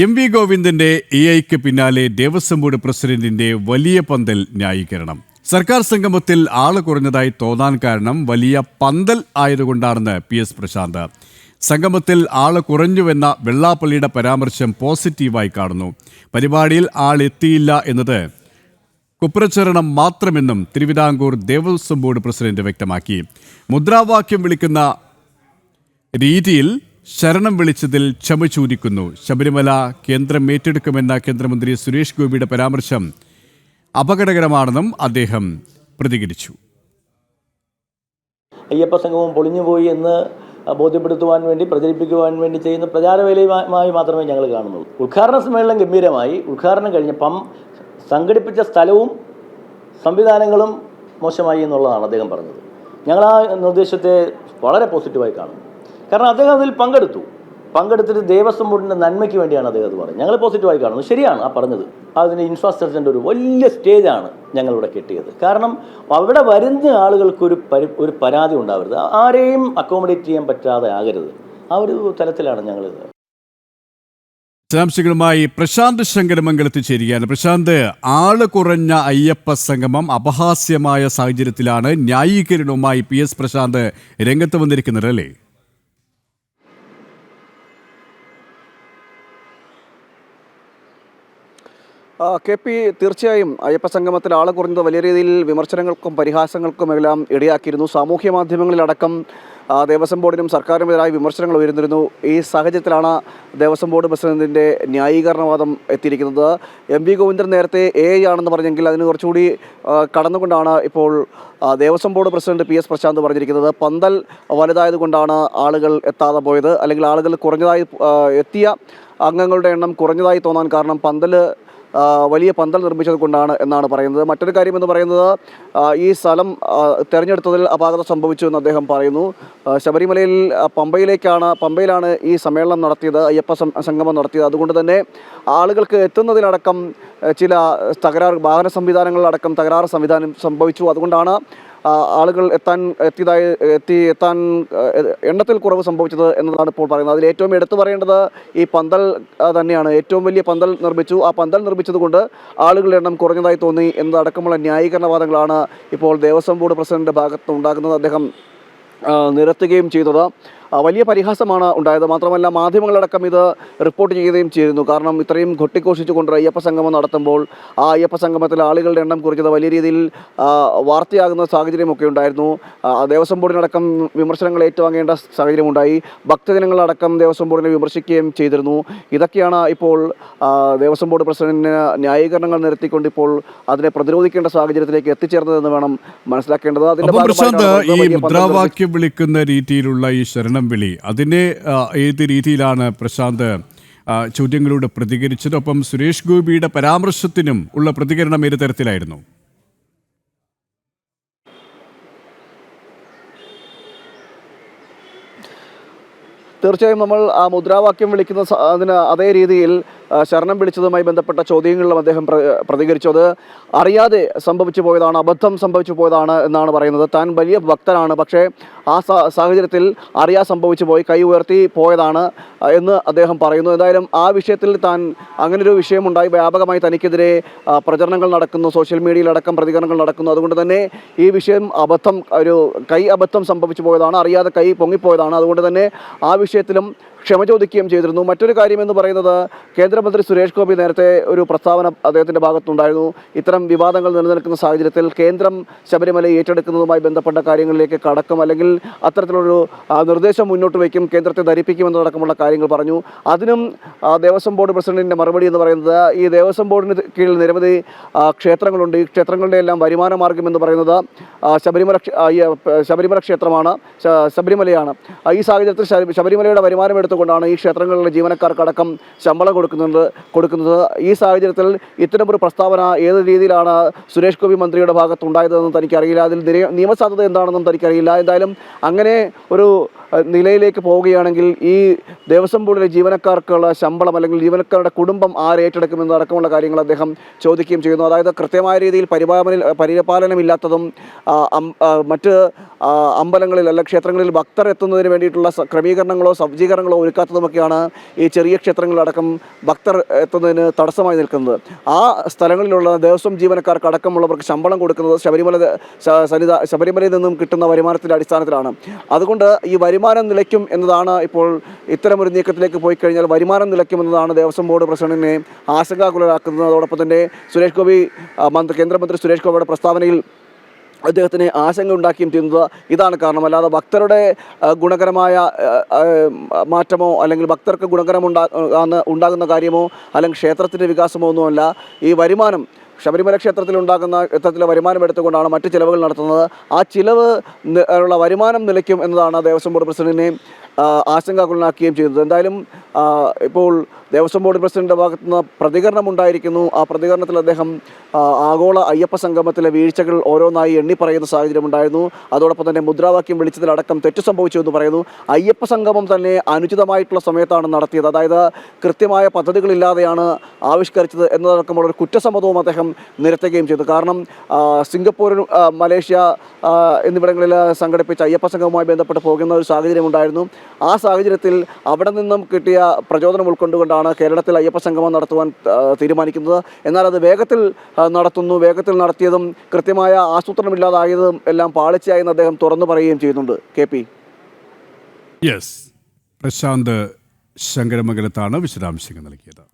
MV. ഗോവിന്ദന്റെ എഐക്ക് പിന്നാലെ Devaswom board പ്രസിഡന്റിന്റെ വലിയ പന്തൽ ന്യായീകരണം. സർക്കാർ സംഗമത്തിൽ ആള് കുറഞ്ഞതായി തോന്നാൻ കാരണം വലിയ പന്തൽ ആയതുകൊണ്ടാണെന്ന് പി.എസ്. പ്രശാന്ത്. സംഗമത്തിൽ ആള് കുറഞ്ഞുവെന്ന വെള്ളാപ്പള്ളിയുടെ പരാമർശം പോസിറ്റീവായി കാണുന്നു. പരിപാടിയിൽ ആളെത്തിയില്ല എന്നത് കുപ്രചരണം മാത്രമെന്നും തിരുവിതാംകൂർ ദേവസ്വം ബോർഡ് പ്രസിഡന്റ് വ്യക്തമാക്കി. മുദ്രാവാക്യം വിളിക്കുന്ന രീതിയിൽ ശരണം വിളിച്ചതിൽ ക്ഷമ ചോദിക്കുന്നു. ശബരിമല കേന്ദ്രം ഏറ്റെടുക്കുമെന്ന കേന്ദ്രമന്ത്രി സുരേഷ് ഗോപിയുടെ പരാമർശം അപകടകരമാണെന്നും അദ്ദേഹം പ്രതികരിച്ചു. അയ്യപ്പ സംഗമം പൊളിഞ്ഞുപോയി എന്ന് ബോധ്യപ്പെടുത്തുവാൻ വേണ്ടി, പ്രചരിപ്പിക്കുവാൻ വേണ്ടി ചെയ്യുന്ന പ്രചാരവേലയുമായി മാത്രമേ ഞങ്ങൾ കാണുന്നുള്ളൂ. ഉദ്ഘാടന സമ്മേളനം ഗംഭീരമായി. ഉദ്ഘാടനം കഴിഞ്ഞപ്പം സംഘടിപ്പിച്ച സ്ഥലവും സംവിധാനങ്ങളും മോശമായി എന്നുള്ളതാണ് അദ്ദേഹം പറഞ്ഞത്. ഞങ്ങൾ ആ നിർദ്ദേശത്തെ വളരെ പോസിറ്റീവായി കാണുന്നു. കാരണം അദ്ദേഹം അതിൽ പങ്കെടുത്തിട്ട് ദേവസ്വം ബോർഡിൻ്റെ നന്മയ്ക്ക് വേണ്ടിയാണ് അദ്ദേഹം അത് പറഞ്ഞത്. ഞങ്ങൾ പോസിറ്റീവായി കാണുന്നു. ശരിയാണ് ആ പറഞ്ഞത്. അതിന് ഇൻഫ്രാസ്ട്രക്ചറിൻ്റെ ഒരു വലിയ സ്റ്റേജാണ് ഞങ്ങളിവിടെ കെട്ടിയത്. കാരണം അവിടെ വരുന്ന ആളുകൾക്കൊരു പരാതി ഉണ്ടാവരുത്, ആരെയും അക്കോമഡേറ്റ് ചെയ്യാൻ പറ്റാതെ ആകരുത്. ആ ഒരു തലത്തിലാണ് ഞങ്ങളിത്. വിശദാംശങ്ങളുമായി പ്രശാന്ത് ശങ്കരമംഗലത്ത് ചേരുകയാണ്. പ്രശാന്ത്, ആള് കുറഞ്ഞ അയ്യപ്പ സംഗമം അപഹാസ്യമായ സാഹചര്യത്തിലാണ് ന്യായീകരണവുമായി പി.എസ്. പ്രശാന്ത് രംഗത്ത് വന്നിരിക്കുന്നത് അല്ലേ? കെ പി, തീർച്ചയായും അയ്യപ്പ സംഗമത്തിൽ ആള് കുറഞ്ഞത് വലിയ രീതിയിൽ വിമർശനങ്ങൾക്കും പരിഹാസങ്ങൾക്കുമെല്ലാം ഇടയാക്കിയിരുന്നു. സാമൂഹ്യ മാധ്യമങ്ങളിലടക്കം ദേവസ്വം ബോർഡിനും സർക്കാരിനുമെതിരായ വിമർശനങ്ങൾ ഉയർന്നിരുന്നു. ഈ സാഹചര്യത്തിലാണ് ദേവസ്വം ബോർഡ് പ്രസിഡന്റിൻ്റെ ന്യായീകരണവാദം എത്തിയിരിക്കുന്നത്. എം.വി. ഗോവിന്ദൻ നേരത്തെ എ ആണെന്ന് പറഞ്ഞെങ്കിൽ അതിന് കുറച്ചുകൂടി കടന്നുകൊണ്ടാണ് ഇപ്പോൾ Devaswom board president PS. Prashant പറഞ്ഞിരിക്കുന്നത്. പന്തൽ വലുതായതുകൊണ്ടാണ് ആളുകൾ എത്താതെ പോയത്, അല്ലെങ്കിൽ ആളുകൾ കുറഞ്ഞതായി എത്തിയ അംഗങ്ങളുടെ എണ്ണം കുറഞ്ഞതായി തോന്നാൻ കാരണം വലിയ പന്തൽ നിർമ്മിച്ചത് കൊണ്ടാണ് എന്നാണ് പറയുന്നത്. മറ്റൊരു കാര്യം എന്ന് പറയുന്നത്, ഈ സ്ഥലം തിരഞ്ഞെടുത്തതിൽ അപാകത സംഭവിച്ചു എന്ന് അദ്ദേഹം പറയുന്നു. ശബരിമലയിൽ പമ്പയിലാണ് ഈ സമ്മേളനം നടത്തിയത്, അയ്യപ്പ സംഗമം നടത്തിയത്. അതുകൊണ്ട് തന്നെ ആളുകൾക്ക് എത്തുന്നതിലടക്കം ചില വാഹന സംവിധാനങ്ങളിലടക്കം തകരാറ് സംഭവിച്ചു. അതുകൊണ്ടാണ് ആളുകൾ എത്താൻ എണ്ണത്തിൽ കുറവ് സംഭവിച്ചത് എന്നതാണ് ഇപ്പോൾ പറയുന്നത്. അതിൽ ഏറ്റവും എടുത്തു പറയേണ്ടത് ഈ പന്തൽ തന്നെയാണ്. ഏറ്റവും വലിയ പന്തൽ നിർമ്മിച്ചു. ആ പന്തൽ നിർമ്മിച്ചതുകൊണ്ട് ആളുകളുടെ എണ്ണം കുറഞ്ഞതായി തോന്നി എന്നതടക്കമുള്ള ന്യായീകരണവാദങ്ങളാണ് ഇപ്പോൾ ദേവസ്വം ബോർഡ് പ്രസിഡന്റിന്റെ ഭാഗത്ത് ഉണ്ടാകുന്നത്. അദ്ദേഹം നിരത്തുകയും ചെയ്തത് വലിയ പരിഹാസമാണ് ഉണ്ടായത്. മാത്രമല്ല, മാധ്യമങ്ങളടക്കം ഇത് റിപ്പോർട്ട് ചെയ്യുകയും ചെയ്തിരുന്നു. കാരണം ഇത്രയും കൊട്ടിഘോഷിച്ചുകൊണ്ട് അയ്യപ്പ സംഗമം നടത്തുമ്പോൾ ആ അയ്യപ്പ സംഗമത്തിൽ ആളുകളുടെ എണ്ണം കുറിച്ചത് വലിയ രീതിയിൽ വാർത്തയാകുന്ന സാഹചര്യമൊക്കെ ഉണ്ടായിരുന്നു. ദേവസ്വം ബോർഡിനടക്കം വിമർശനങ്ങൾ ഏറ്റുവാങ്ങേണ്ട സാഹചര്യമുണ്ടായി. ഭക്തജനങ്ങളടക്കം ദേവസ്വം ബോർഡിനെ വിമർശിക്കുകയും ചെയ്തിരുന്നു. ഇതൊക്കെയാണ് ഇപ്പോൾ ദേവസ്വം ബോർഡ് പ്രസിഡന്റിന് ന്യായീകരണങ്ങൾ നിരത്തിക്കൊണ്ട് ഇപ്പോൾ അതിനെ പ്രതിരോധിക്കേണ്ട സാഹചര്യത്തിലേക്ക് എത്തിച്ചേർന്നതെന്ന് വേണം മനസ്സിലാക്കേണ്ടത്. അതിന്റെ മുദ്രാവാക്യം വിളിക്കുന്ന രീതിയിലുള്ള ഈ ശരണം വിളി, അതിനെ ഏത് രീതിയിലാണ് പ്രശാന്ത് ചോദ്യങ്ങളോട് പ്രതികരിച്ചത്? ഒപ്പം സുരേഷ് ഗോപിയുടെ പരാമർശത്തിനും ഉള്ള പ്രതികരണം ഏത് തരത്തിലായിരുന്നു? തീർച്ചയായും നമ്മൾ ആ മുദ്രാവാക്യം വിളിക്കുന്ന അതേ രീതിയിൽ ശരണം വിളിച്ചതുമായി ബന്ധപ്പെട്ട ചോദ്യങ്ങളിലും അദ്ദേഹം പ്രതികരിച്ചത് അറിയാതെ സംഭവിച്ചു പോയതാണ്, അബദ്ധം സംഭവിച്ചു പോയതാണ് എന്നാണ് പറയുന്നത്. താൻ വലിയ ഭക്തനാണ്, പക്ഷേ ആ സാഹചര്യത്തിൽ സംഭവിച്ചു പോയി, കൈ ഉയർത്തി പോയതാണ് എന്ന് അദ്ദേഹം പറയുന്നു. എന്തായാലും ആ വിഷയത്തിൽ താൻ അങ്ങനൊരു വിഷയമുണ്ടായി, വ്യാപകമായി തനിക്കെതിരെ പ്രചരണങ്ങൾ നടക്കുന്നു, സോഷ്യൽ മീഡിയയിലടക്കം പ്രതികരണങ്ങൾ നടക്കുന്നു. അതുകൊണ്ട് തന്നെ ഈ വിഷയം കൈ അബദ്ധം സംഭവിച്ചു പോയതാണ്, അറിയാതെ കൈ പൊങ്ങിപ്പോയതാണ്. അതുകൊണ്ട് തന്നെ ആ വിഷയത്തിലും ക്ഷമ ചോദിക്കുകയും ചെയ്തിരുന്നു. മറ്റൊരു കാര്യം എന്ന് പറയുന്നത്, കേന്ദ്രമന്ത്രി സുരേഷ് ഗോപി നേരത്തെ ഒരു പ്രസ്താവന അദ്ദേഹത്തിൻ്റെ ഭാഗത്തുണ്ടായിരുന്നു. ഇത്തരം വിവാദങ്ങൾ നിലനിൽക്കുന്ന സാഹചര്യത്തിൽ കേന്ദ്രം ശബരിമല ഏറ്റെടുക്കുന്നതുമായി ബന്ധപ്പെട്ട കാര്യങ്ങളിലേക്ക് കടക്കും, അല്ലെങ്കിൽ അത്തരത്തിലൊരു നിർദ്ദേശം മുന്നോട്ട് വയ്ക്കും, കേന്ദ്രത്തെ ധരിപ്പിക്കുമെന്നതടക്കമുള്ള കാര്യങ്ങൾ പറഞ്ഞു. അതിനും ദേവസ്വം ബോർഡ് പ്രസിഡന്റിൻ്റെ മറുപടി എന്ന് പറയുന്നത്, ഈ ദേവസ്വം ബോർഡിന് കീഴിൽ നിരവധി ക്ഷേത്രങ്ങളുണ്ട്. ഈ ക്ഷേത്രങ്ങളുടെ എല്ലാം വരുമാന മാർഗം എന്ന് പറയുന്നത് ശബരിമല ക്ഷേത്രമാണ്, ശബരിമലയാണ്. ഈ സാഹചര്യത്തിൽ ശബരിമലയുടെ വരുമാനം കൊണ്ടാണ് ഈ ക്ഷേത്രങ്ങളിലെ ജീവനക്കാർക്കടക്കം ശമ്പളം കൊടുക്കുന്നത്. ഈ സാഹചര്യത്തിൽ ഇത്തരമൊരു പ്രസ്താവന ഏത് രീതിയിലാണ് സുരേഷ് ഗോപി മന്ത്രിയുടെ ഭാഗത്തുണ്ടായതെന്നും തനിക്കറിയില്ല. അതിൽ നിയമസാധ്യത എന്താണെന്നും തനിക്കറിയില്ല. എന്തായാലും അങ്ങനെ ഒരു നിലയിലേക്ക് പോവുകയാണെങ്കിൽ ഈ ദേവസ്വം ബോർഡിലെ ജീവനക്കാർക്കുള്ള ശമ്പളം അല്ലെങ്കിൽ ജീവനക്കാരുടെ കുടുംബം ആരേറ്റെടുക്കുമെന്നടക്കമുള്ള കാര്യങ്ങൾ അദ്ദേഹം ചോദിക്കുകയും ചെയ്യുന്നു. അതായത് കൃത്യമായ രീതിയിൽ പരിപാലനമില്ലാത്തതും മറ്റ് അമ്പലങ്ങളിൽ അല്ല ക്ഷേത്രങ്ങളിൽ ഭക്തർ എത്തുന്നതിന് വേണ്ടിയിട്ടുള്ള ക്രമീകരണങ്ങളോ സജ്ജീകരണങ്ങളോ ഒരുക്കാത്തതുമൊക്കെയാണ് ഈ ചെറിയ ക്ഷേത്രങ്ങളിലടക്കം ഭക്തർ എത്തുന്നതിന് തടസ്സമായി നിൽക്കുന്നത്. ആ സ്ഥലങ്ങളിലുള്ള ദേവസ്വം ജീവനക്കാർക്ക് അടക്കമുള്ളവർക്ക് ശമ്പളം കൊടുക്കുന്നത് ശബരിമലയിൽ നിന്നും കിട്ടുന്ന വരുമാനത്തിൻ്റെ അടിസ്ഥാനത്തിലാണ്. അതുകൊണ്ട് ഈ വരുമാനം നിലയ്ക്കും എന്നതാണ് ഇപ്പോൾ ഇത്തരമൊരു നീക്കത്തിലേക്ക് പോയി കഴിഞ്ഞാൽ വരുമാനം നിലയ്ക്കും എന്നതാണ് ദേവസ്വം ബോർഡ് പ്രസിഡന്റിനെ ആശങ്കാകുലരാക്കുന്നത്. അതോടൊപ്പം തന്നെ സുരേഷ് ഗോപി കേന്ദ്രമന്ത്രി സുരേഷ് ഗോപിയുടെ പ്രസ്താവനയിൽ അദ്ദേഹത്തിന് ആശങ്ക ഉണ്ടാക്കുകയും ചെയ്യുന്നത് ഇതാണ് കാരണം. അല്ലാതെ ഭക്തരുടെ ഗുണകരമായ മാറ്റമോ അല്ലെങ്കിൽ ഭക്തർക്ക് ഉണ്ടാകുന്ന കാര്യമോ അല്ലെങ്കിൽ ക്ഷേത്രത്തിൻ്റെ വികാസമോ ഒന്നുമല്ല. ഈ വരുമാനം ശബരിമല ക്ഷേത്രത്തിൽ ഉണ്ടാകുന്ന ഇത്തരത്തിലെ വരുമാനം എടുത്തുകൊണ്ടാണ് മറ്റ് ചിലവുകൾ നടത്തുന്നത്. ആ ചിലവ് ഉള്ള വരുമാനം നിലയ്ക്കും എന്നതാണ് ദേവസ്വം ബോർഡ് പ്രസിഡന്റിനെ ആശങ്കാകുലനാക്കുകയും ചെയ്തത്. എന്തായാലും ഇപ്പോൾ ദേവസ്വം ബോർഡ് പ്രസിഡന്റിൻ്റെ ഭാഗത്തു നിന്ന് പ്രതികരണം ഉണ്ടായിരിക്കുന്നു. ആ പ്രതികരണത്തിൽ അദ്ദേഹം ആഗോള അയ്യപ്പ സംഗമത്തിലെ വീഴ്ചകൾ ഓരോന്നായി എണ്ണി പറയുന്ന സാഹചര്യം ഉണ്ടായിരുന്നു. അതോടൊപ്പം തന്നെ മുദ്രാവാക്യം വിളിച്ചതിലടക്കം തെറ്റു സംഭവിച്ചു എന്ന് പറയുന്നു. അയ്യപ്പ സംഗമം തന്നെ അനുചിതമായിട്ടുള്ള സമയത്താണ് നടത്തിയത്, അതായത് കൃത്യമായ പദ്ധതികളില്ലാതെയാണ് ആവിഷ്കരിച്ചത് എന്നതടക്കമുള്ള ഒരു കുറ്റസമ്മതവും അദ്ദേഹം നിരത്തുകയും ചെയ്തു. കാരണം സിംഗപ്പൂർ, മലേഷ്യ എന്നിവിടങ്ങളിൽ സംഘടിപ്പിച്ച അയ്യപ്പ സംഗമവുമായി ബന്ധപ്പെട്ട് പോകുന്ന ഒരു സാഹചര്യം ഉണ്ടായിരുന്നു. ആ സാഹചര്യത്തിൽ അവിടെ നിന്നും കിട്ടിയ പ്രചോദനം ഉൾക്കൊണ്ടുകൊണ്ടാണ് കേരളത്തിൽ അയ്യപ്പ സംഗമം നടത്തുവാൻ തീരുമാനിക്കുന്നത്. എന്നാൽ അത് വേഗത്തിൽ വേഗത്തിൽ നടത്തിയതും കൃത്യമായ ആസൂത്രണമില്ലാതായതും എല്ലാം പാളിച്ചയായെന്ന് അദ്ദേഹം തുറന്നു പറയുകയും ചെയ്യുന്നുണ്ട്. KP. യെസ്, പ്രശാന്ത് ശങ്കരമംഗലത്താണ് വിശദാംശങ്ങൾ നൽകിയത്.